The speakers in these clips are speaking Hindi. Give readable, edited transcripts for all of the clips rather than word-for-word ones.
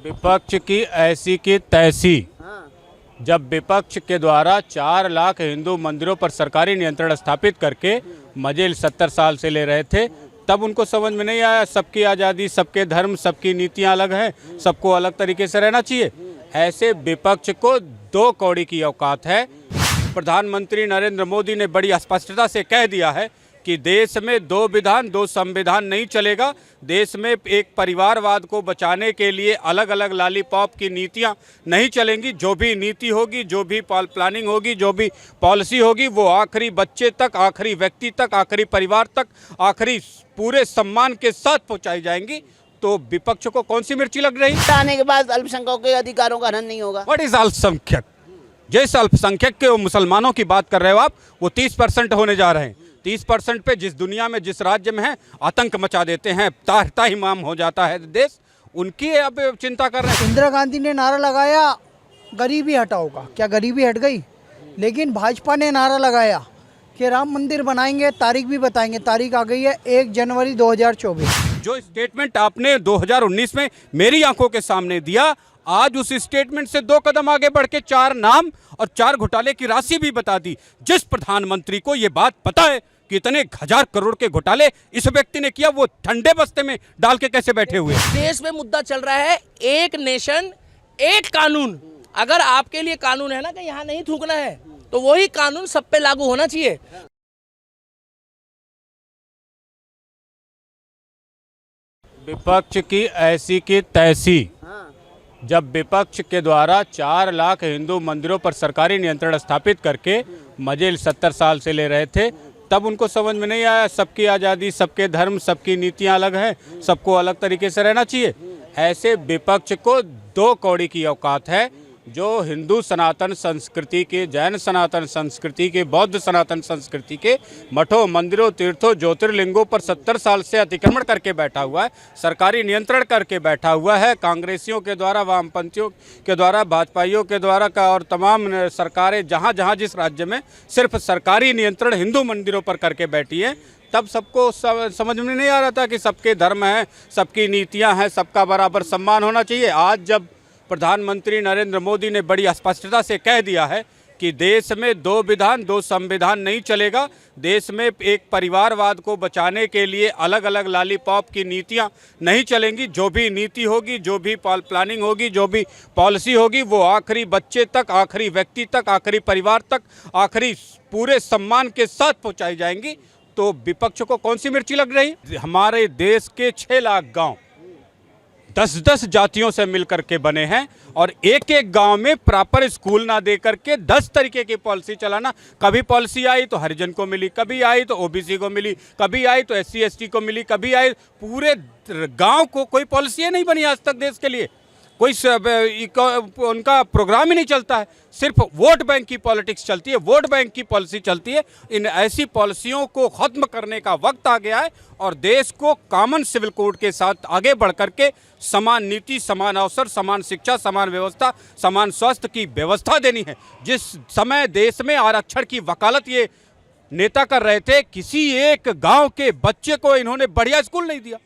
विपक्ष की ऐसी की तैसी। जब विपक्ष के द्वारा 4 लाख हिंदू मंदिरों पर सरकारी नियंत्रण स्थापित करके मजे 70 साल से ले रहे थे, तब उनको समझ में नहीं आया सबकी आज़ादी, सबके धर्म, सबकी नीतियां अलग हैं, सबको अलग तरीके से रहना चाहिए। ऐसे विपक्ष को 2 कौड़ी की औकात है। प्रधानमंत्री नरेंद्र मोदी ने बड़ी स्पष्टता से कह दिया है कि देश में 2 विधान 2 संविधान नहीं चलेगा। देश में एक परिवारवाद को बचाने के लिए अलग अलग लॉलीपॉप की नीतियां नहीं चलेंगी। जो भी नीति होगी, जो भी प्लानिंग होगी, जो भी पॉलिसी होगी, वो आखिरी बच्चे तक, आखिरी व्यक्ति तक, आखिरी परिवार तक, आखिरी पूरे सम्मान के साथ पहुंचाई जाएंगी। तो विपक्ष को कौन सी मिर्ची लग रही? आने के बाद अल्पसंख्यकों के अधिकारों का हनन नहीं होगा। व्हाट इज अल्पसंख्यक? जिस अल्पसंख्यक के मुसलमानों की बात कर रहे हो आप, वो 30% होने जा रहे हैं। 30% पे जिस दुनिया में, जिस राज्य में है, आतंक मचा देते हैं, ताहिमाम हो जाता है देश, उनकी अब चिंता कर रहे हैं। इंदिरा गांधी ने नारा लगाया गरीबी हटाओ का, क्या गरीबी हट गई? लेकिन भाजपा ने नारा लगाया कि राम मंदिर बनाएंगे, तारीख भी बताएंगे। तारीख आ गई है 1 जनवरी 2024। जो स्टेटमेंट आपने 2019 में मेरी आंखों के सामने दिया, आज उस स्टेटमेंट से 2 कदम आगे बढ़ के 4 नाम और 4 घोटाले की राशि भी बता दी। जिस प्रधानमंत्री को ये बात पता है कि इतने 1000 करोड़ के घोटाले इस व्यक्ति ने किया, वो ठंडे बस्ते में डाल के कैसे बैठे हुए? देश में मुद्दा चल रहा है एक नेशन एक कानून। अगर आपके लिए कानून है ना कि यहाँ नहीं थूकना है, तो वही कानून सब पे लागू होना चाहिए। विपक्ष की ऐसी की तैसी। जब विपक्ष के द्वारा 4 लाख हिंदू मंदिरों पर सरकारी नियंत्रण स्थापित करके मजे 70 साल से ले रहे थे, तब उनको समझ में नहीं आया सबकी आज़ादी, सबके धर्म, सबकी नीतियां अलग हैं, सबको अलग तरीके से रहना चाहिए। ऐसे विपक्ष को 2 कौड़ी की औकात है। जो हिंदू सनातन संस्कृति के, जैन सनातन संस्कृति के, बौद्ध सनातन संस्कृति के मठों, मंदिरों, तीर्थों, ज्योतिर्लिंगों पर 70 साल से अतिक्रमण करके बैठा हुआ है, सरकारी नियंत्रण करके बैठा हुआ है, कांग्रेसियों के द्वारा, वामपंथियों के द्वारा, भाजपाइयों के द्वारा का और तमाम सरकारें जहाँ जहाँ जिस राज्य में सिर्फ सरकारी नियंत्रण हिंदू मंदिरों पर करके बैठी है, तब सबको समझ में नहीं आ रहा था कि सबके धर्म हैं, सबकी नीतियाँ हैं, सबका बराबर सम्मान होना चाहिए। आज जब प्रधानमंत्री नरेंद्र मोदी ने बड़ी स्पष्टता से कह दिया है कि देश में 2 विधान 2 संविधान नहीं चलेगा। देश में एक परिवारवाद को बचाने के लिए अलग अलग लॉलीपॉप की नीतियां नहीं चलेंगी। जो भी नीति होगी, जो भी प्लानिंग होगी, जो भी पॉलिसी होगी, वो आखिरी बच्चे तक, आखिरी व्यक्ति तक, आखिरी परिवार तक, आखिरी पूरे सम्मान के साथ पहुंचाई जाएंगी। तो विपक्ष को कौन सी मिर्ची लग रही? हमारे देश के 6 लाख गाँव 10-10 जातियों से मिलकर के बने हैं, और एक एक गांव में प्रॉपर स्कूल ना दे करके 10 तरीके की पॉलिसी चलाना। कभी पॉलिसी आई तो हरिजन को मिली, कभी आई तो ओबीसी को मिली, कभी आई तो SC ST को मिली, कभी आई पूरे गांव को कोई पॉलिसी नहीं बनी आज तक देश के लिए। कोई उनका प्रोग्राम ही नहीं चलता है, सिर्फ वोट बैंक की पॉलिटिक्स चलती है, वोट बैंक की पॉलिसी चलती है। इन ऐसी पॉलिसियों को ख़त्म करने का वक्त आ गया है और देश को कॉमन सिविल कोड के साथ आगे बढ़ करके समान नीति, समान अवसर, समान शिक्षा, समान व्यवस्था, समान स्वास्थ्य की व्यवस्था देनी है। जिस समय देश में आरक्षण की वकालत ये नेता कर रहे थे, किसी एक गाँव के बच्चे को इन्होंने बढ़िया स्कूल नहीं दिया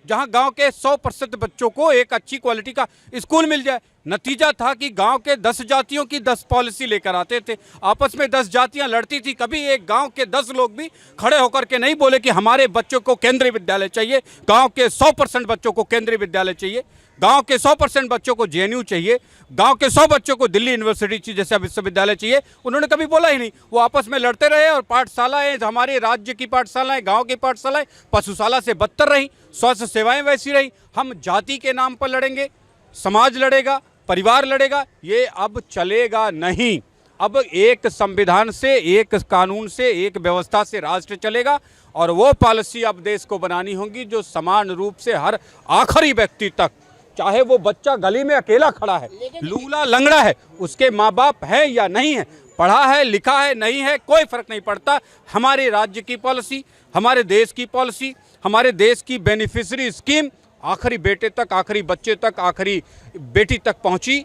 जहां गांव के 100% बच्चों को एक अच्छी क्वालिटी का स्कूल मिल जाए। नतीजा था कि गांव के 10 जातियों की 10 पॉलिसी लेकर आते थे, आपस में 10 जातियां लड़ती थी। कभी एक गांव के 10 लोग भी खड़े होकर के नहीं बोले कि हमारे बच्चों को केंद्रीय विद्यालय चाहिए, गांव के 100% बच्चों को केंद्रीय विद्यालय चाहिए, गांव के 100% बच्चों को JNU चाहिए, गांव के 100 बच्चों को दिल्ली यूनिवर्सिटी जैसा विश्वविद्यालय चाहिए। उन्होंने कभी बोला ही नहीं। वो आपस में लड़ते रहे और पाठशालाएं, हमारे राज्य की पाठशालाएं, गांव की पाठशालाएं पशुशाला से बदतर रही, स्वास्थ्य सेवाएं वैसी रही। हम जाति के नाम पर लड़ेंगे, समाज लड़ेगा, परिवार लड़ेगा, ये अब चलेगा नहीं। अब एक संविधान से, एक कानून से, एक व्यवस्था से राष्ट्र चलेगा, और वो पॉलिसी अब देश को बनानी होगी जो समान रूप से हर आखिरी व्यक्ति तक, चाहे वो बच्चा गली में अकेला खड़ा है, लूला लंगड़ा है, उसके माँ बाप हैं या नहीं है, पढ़ा है, लिखा है, नहीं है, कोई फर्क नहीं पड़ता। हमारे राज्य की पॉलिसी, हमारे देश की पॉलिसी, हमारे देश की बेनिफिशियरी स्कीम आखिरी बेटे तक, आखिरी बच्चे तक, आखिरी बेटी तक पहुंची,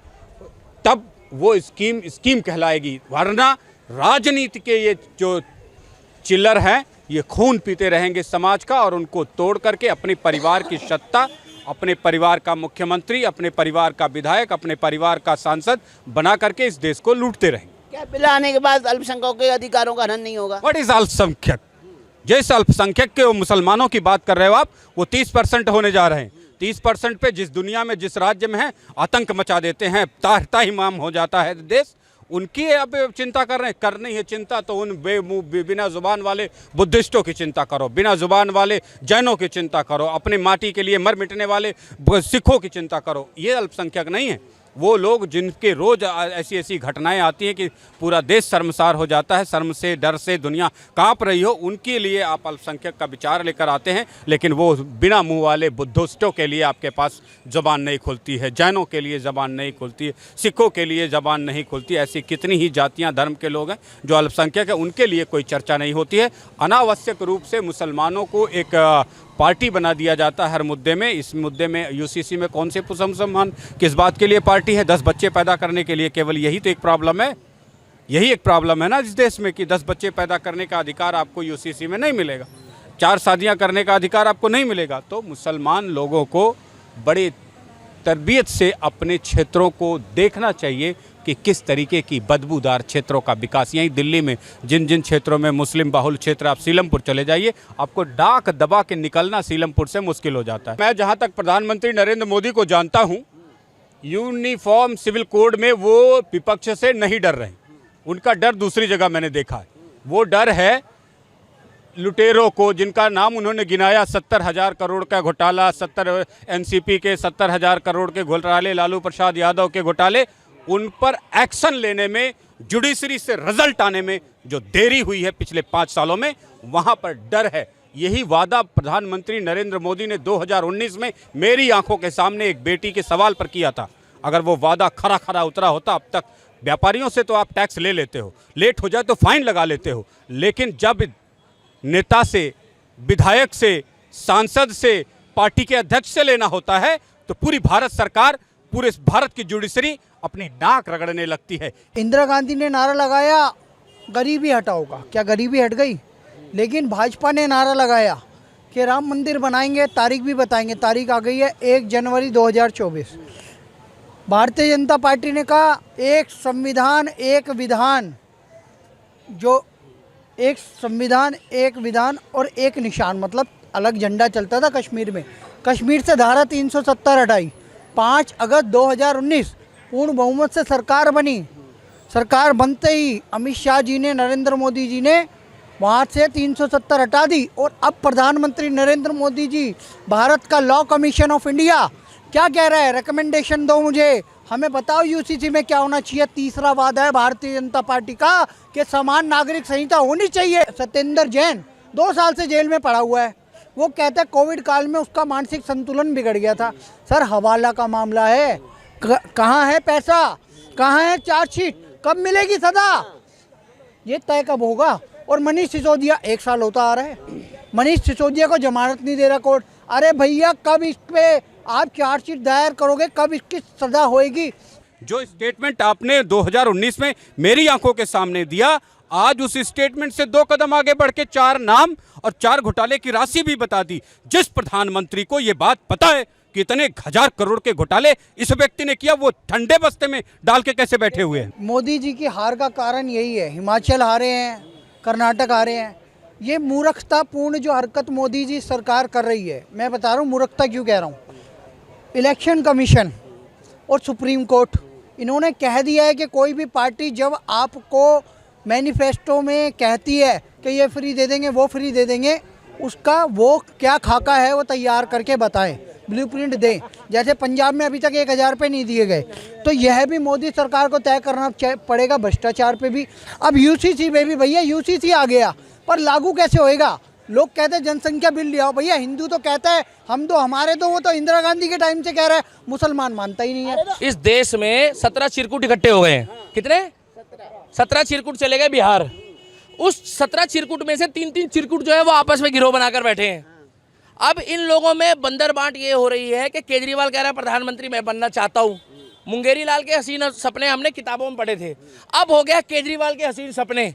तब वो स्कीम कहलाएगी। वरना राजनीति के ये जो चिल्लर हैं, ये खून पीते रहेंगे समाज का, और उनको तोड़ करके अपने परिवार की सत्ता अपने परिवार का मुख्यमंत्री, अपने परिवार का विधायक, अपने परिवार का सांसद बना करके इस देश को लूटते रहें। क्या बिल आने के बाद अल्पसंख्यकों के अधिकारों का हनन नहीं होगा? व्हाट इज अल्पसंख्यक? जिस अल्पसंख्यक के मुसलमानों की बात कर रहे हो आप, वो 30% होने जा रहे हैं। 30% पे जिस दुनिया में, जिस राज्य में है, आतंक मचा देते हैं, ताहिमाम हो जाता है देश। उनकी अब चिंता कर रहे हैं। करनी है चिंता तो उन बिना जुबान वाले बुद्धिस्टों की चिंता करो, बिना जुबान वाले जैनों की चिंता करो, अपनी माटी के लिए मर मिटने वाले सिखों की चिंता करो। ये अल्पसंख्यक नहीं है। वो लोग जिनके रोज ऐसी ऐसी घटनाएं आती हैं कि पूरा देश शर्मसार हो जाता है, शर्म से, डर से दुनिया कांप रही हो, उनके लिए आप अल्पसंख्यक का विचार लेकर आते हैं। लेकिन वो बिना मुंह वाले बुद्धिस्टों के लिए आपके पास ज़बान नहीं खुलती है, जैनों के लिए ज़बान नहीं खुलती है, सिखों के लिए ज़बान नहीं खुलती। ऐसी कितनी ही जातियाँ, धर्म के लोग हैं जो अल्पसंख्यक है, उनके लिए कोई चर्चा नहीं होती है। अनावश्यक रूप से मुसलमानों को एक पार्टी बना दिया जाता है हर मुद्दे में। इस मुद्दे में यूसीसी में कौन से मुसलमान किस बात के लिए पार्टी है? 10 बच्चे पैदा करने के लिए। केवल यही तो एक प्रॉब्लम है, यही एक प्रॉब्लम है ना इस देश में कि 10 बच्चे पैदा करने का अधिकार आपको यूसीसी में नहीं मिलेगा, 4 शादियां करने का अधिकार आपको नहीं मिलेगा। तो मुसलमान लोगों को बड़े तरबियत से अपने क्षेत्रों को देखना चाहिए कि किस तरीके की बदबूदार क्षेत्रों का विकास। यहीं दिल्ली में जिन जिन क्षेत्रों में मुस्लिम बाहुल क्षेत्र, आप सीलमपुर चले जाइए, आपको डाक दबा के निकलना सीलमपुर से मुश्किल हो जाता है। मैं जहां तक प्रधानमंत्री नरेंद्र मोदी को जानता हूं, यूनिफॉर्म सिविल कोड में वो विपक्ष से नहीं डर रहे। उनका डर दूसरी जगह मैंने देखा है। वो डर है लुटेरों को, जिनका नाम उन्होंने गिनाया, 70,000 करोड़ का घोटाला, 70 एनसीपी के 70,000 करोड़ के घोटाले, लालू प्रसाद यादव के घोटाले, उन पर एक्शन लेने में, जुडिशरी से रिजल्ट आने में जो देरी हुई है पिछले 5 सालों में, वहां पर डर है। यही वादा प्रधानमंत्री नरेंद्र मोदी ने 2019 में मेरी आंखों के सामने एक बेटी के सवाल पर किया था। अगर वो वादा खरा खरा उतरा होता, अब तक व्यापारियों से तो आप टैक्स ले लेते हो, लेट हो जाए तो फाइन लगा लेते हो, लेकिन जब नेता से, विधायक से, सांसद से, पार्टी के अध्यक्ष से लेना होता है तो पूरी भारत सरकार, पूरे भारत की जुडिशरी अपनी नाक रगड़ने लगती है। इंदिरा गांधी ने नारा लगाया गरीबी हटाओ का, क्या गरीबी हट गई? लेकिन भाजपा ने नारा लगाया कि राम मंदिर बनाएंगे, तारीख भी बताएंगे। तारीख आ गई है 1 जनवरी 2024। भारतीय जनता पार्टी ने कहा एक संविधान एक विधान, जो एक संविधान एक विधान और एक निशान, मतलब अलग झंडा चलता था कश्मीर में। कश्मीर से धारा 370 हटाई। 5 अगस्त 2019 पूर्ण बहुमत से सरकार बनी। सरकार बनते ही अमित शाह जी ने, नरेंद्र मोदी जी ने वहाँ से 370 हटा दी। और अब प्रधानमंत्री नरेंद्र मोदी जी, भारत का लॉ कमीशन ऑफ इंडिया क्या कह रहा है? रिकमेंडेशन दो मुझे, हमें बताओ यूसीसी में क्या होना चाहिए। तीसरा वादा है भारतीय जनता पार्टी का कि समान नागरिक संहिता होनी चाहिए। सत्येंद्र जैन 2 साल से जेल में पड़ा हुआ है। वो कहता है कोविड काल में उसका मानसिक संतुलन बिगड़ गया था। सर, हवाला का मामला है, कहाँ है पैसा, कहाँ है चार्जशीट, कब मिलेगी सजा, ये तय कब होगा? और मनीष सिसोदिया 1 साल होता आ रहा है, मनीष सिसोदिया को जमानत नहीं दे रहा कोर्ट। अरे भैया, कब इस पे आप चार्जशीट दायर करोगे, कब इसकी सजा होएगी? जो स्टेटमेंट आपने 2019 में मेरी आंखों के सामने दिया, आज उस स्टेटमेंट से 2 कदम आगे बढ़ के 4 नाम और 4 घोटाले की राशि भी बता दी। जिस प्रधानमंत्री को ये बात पता है कि इतने 1000 करोड़ के घोटाले इस व्यक्ति ने किया, वो ठंडे बस्ते में डाल के कैसे बैठे हुए हैं? मोदी जी की हार का कारण यही है। हिमाचल हारे हैं, कर्नाटक हारे हैं। ये मूर्खतापूर्ण जो हरकत मोदी जी सरकार कर रही है, मैं बता रहा हूँ मूर्खता क्यों कह रहा हूँ। इलेक्शन कमीशन और सुप्रीम कोर्ट, इन्होंने कह दिया है कि कोई भी पार्टी जब आपको मैनिफेस्टो में कहती है कि ये फ्री दे देंगे, वो फ्री दे देंगे, उसका वो क्या खाका है वो तैयार करके बताएं, ब्लूप्रिंट दें। जैसे पंजाब में अभी तक 1000 रुपये नहीं दिए गए, तो यह भी मोदी सरकार को तय करना पड़ेगा। भ्रष्टाचार पे भी, अब यूसीसी में भी भैया यूसीसी आ गया, पर लागू कैसे होएगा? लोग कहते हैं जनसंख्या बिल ले आओ। भैया, हिंदू तो कहता है हम तो, हमारे तो वो तो इंदिरा गांधी के टाइम से कह रहा है, मुसलमान मानता ही नहीं है। इस देश में 17 चिरकुट इकट्ठे हो गए हैं। कितने? 17 चिरकुट चले गए बिहार। उस 17 चिरकुट में से 3-3 चिरकुट जो है वो आपस में गिरोह बनाकर बैठे हैं। अब इन लोगों में बंदर बांट ये हो रही है कि केजरीवाल कह रहा है प्रधानमंत्री मैं बनना चाहता हूँ। मुंगेरी लाल के हसीन सपने हमने किताबों में पढ़े थे, अब हो गया केजरीवाल के हसीन सपने।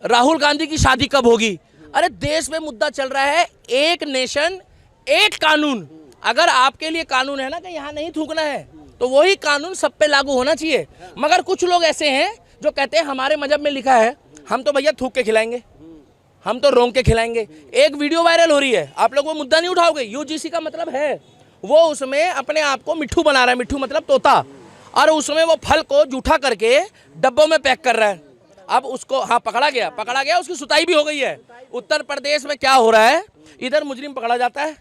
राहुल गांधी की शादी कब होगी? अरे देश में मुद्दा चल रहा है एक नेशन एक कानून। अगर आपके लिए कानून है ना कि यहाँ नहीं थूकना है, तो वही कानून सब पे लागू होना चाहिए। मगर कुछ लोग ऐसे हैं जो कहते हैं हमारे मजहब में लिखा है, हम तो भैया थूक के खिलाएंगे, हम तो रोंग के खिलाएंगे। एक वीडियो वायरल हो रही है, आप लोग वो मुद्दा नहीं उठाओगे। यूजीसी का मतलब है वो उसमें अपने आप को मिट्ठू बना रहा है, मिट्ठू मतलब तोता, और उसमें वो फल को जूठा करके डब्बों में पैक कर रहा है। अब उसको हाँ पकड़ा गया, उसकी सुताई भी हो गई है। उत्तर प्रदेश में क्या हो रहा है, इधर मुजरिम पकड़ा जाता है,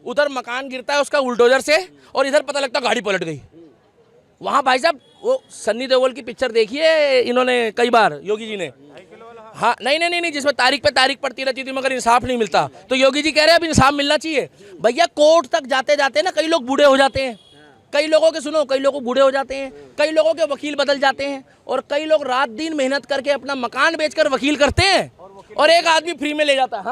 उधर मकान गिरता है उसका बुलडोजर से, और इधर पता लगता गाड़ी पलट गई। वहाँ भाई साहब वो सन्नी देओल की पिक्चर देखिए इन्होंने कई बार, योगी जी ने, हाँ नहीं, जिसमें तारीख पे तारीख पड़ती रहती थी मगर इंसाफ नहीं मिलता, तो योगी जी कह रहे हैं अब इंसाफ मिलना चाहिए। भैया कोर्ट तक जाते जाते ना कई लोग बूढ़े हो जाते हैं, कई लोगों के सुनो, कई लोग बूढ़े हो जाते हैं, कई लोगों के वकील बदल जाते हैं, और कई लोग रात दिन मेहनत करके अपना मकान बेचकर वकील करते हैं, और एक आदमी फ्री में ले जाता है।